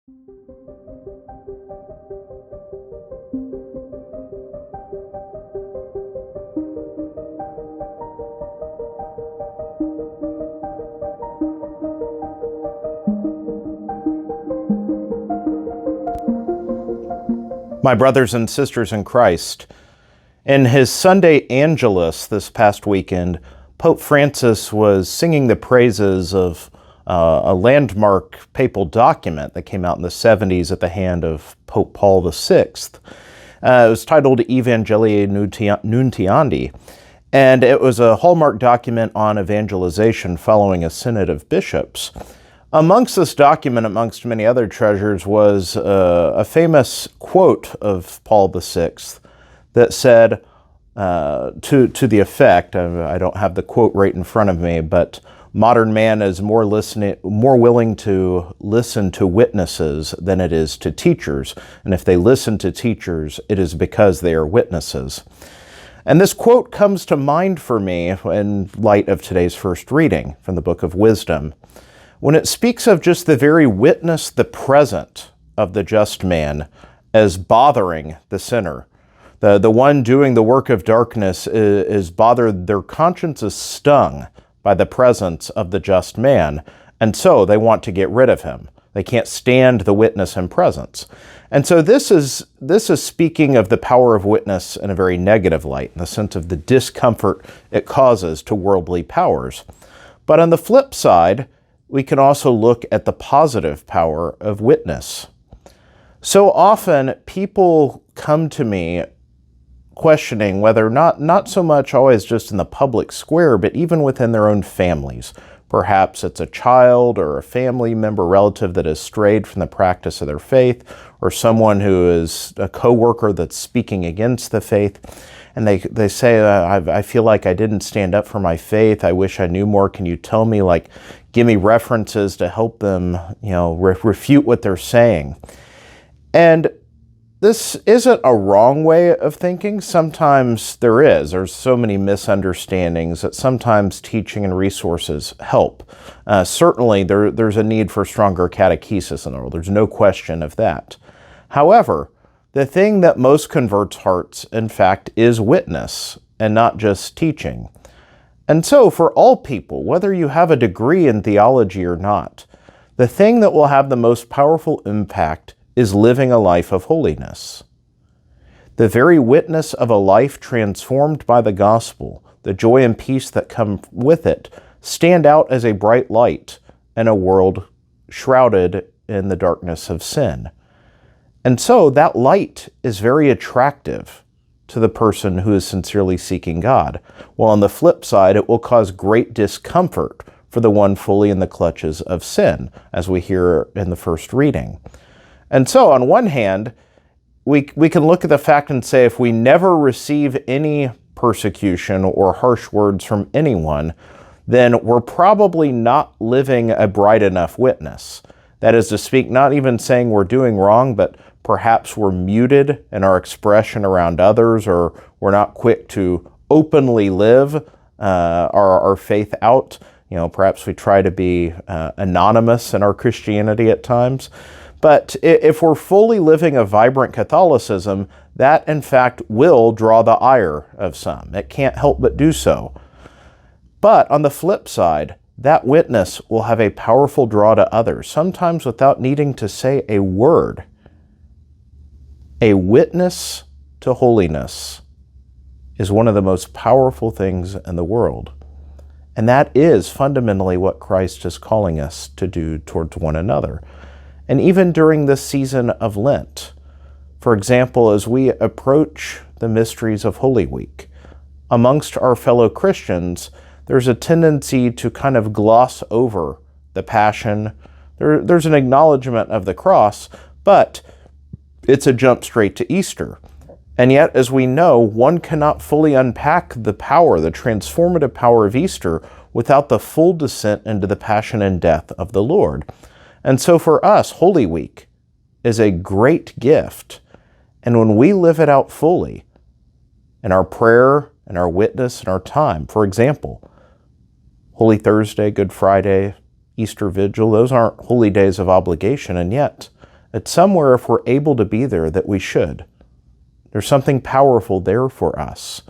My brothers and sisters in Christ, in his Sunday Angelus this past weekend, Pope Francis was singing the praises of a landmark papal document that came out in the 70s at the hand of Pope Paul VI. It was titled Evangelii Nuntiandi, and it was a hallmark document on evangelization following a synod of bishops. Amongst this document, amongst many other treasures, was a famous quote of Paul VI that said, to the effect, I don't have the quote right in front of me, but modern man is more willing to listen to witnesses than it is to teachers. And if they listen to teachers, it is because they are witnesses. And this quote comes to mind for me in light of today's first reading from the Book of Wisdom, when it speaks of just the very witness, the present of the just man as bothering the sinner. The one doing the work of darkness is bothered, their conscience is stung by the presence of the just man, and so they want to get rid of him. They can't stand the witness and presence. And so this is speaking of the power of witness in a very negative light, in the sense of the discomfort it causes to worldly powers. But on the flip side, we can also look at the positive power of witness. So often people come to me questioning whether not so much always just in the public square, but even within their own families. Perhaps it's a child or a family member, relative that has strayed from the practice of their faith, or someone who is a coworker that's speaking against the faith. And they say, I feel like I didn't stand up for my faith. I wish I knew more. Can you tell me, give me references to help them, refute what they're saying? And this isn't a wrong way of thinking. Sometimes there is. There's so many misunderstandings that sometimes teaching and resources help. Certainly, there's a need for stronger catechesis in the world. There's no question of that. However, the thing that most converts hearts, in fact, is witness and not just teaching. And so for all people, whether you have a degree in theology or not, the thing that will have the most powerful impact is living a life of holiness. The very witness of a life transformed by the gospel, the joy and peace that come with it, stand out as a bright light in a world shrouded in the darkness of sin. And so that light is very attractive to the person who is sincerely seeking God, while on the flip side, it will cause great discomfort for the one fully in the clutches of sin, as we hear in the first reading. And so on one hand, we can look at the fact and say, if we never receive any persecution or harsh words from anyone, then we're probably not living a bright enough witness. That is to speak, not even saying we're doing wrong, but perhaps we're muted in our expression around others, or we're not quick to openly live our faith out. Perhaps we try to be anonymous in our Christianity at times. But if we're fully living a vibrant Catholicism, that in fact will draw the ire of some. It can't help but do so. But on the flip side, that witness will have a powerful draw to others, sometimes without needing to say a word. A witness to holiness is one of the most powerful things in the world. And that is fundamentally what Christ is calling us to do towards one another. And even during this season of Lent, for example, as we approach the mysteries of Holy Week, amongst our fellow Christians, there's a tendency to kind of gloss over the Passion. There's an acknowledgement of the cross, but it's a jump straight to Easter. And yet, as we know, one cannot fully unpack the power, the transformative power of Easter, without the full descent into the passion and death of the Lord. And so for us, Holy Week is a great gift. And when we live it out fully, in our prayer, in our witness, in our time, for example, Holy Thursday, Good Friday, Easter Vigil, those aren't holy days of obligation, and yet It's somewhere, if we're able to be there, that we should. There's something powerful there for us.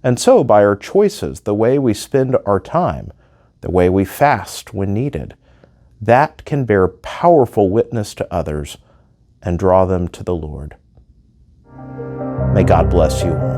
And so, by our choices, the way we spend our time, the way we fast when needed, that can bear powerful witness to others and draw them to the Lord. May God bless you all.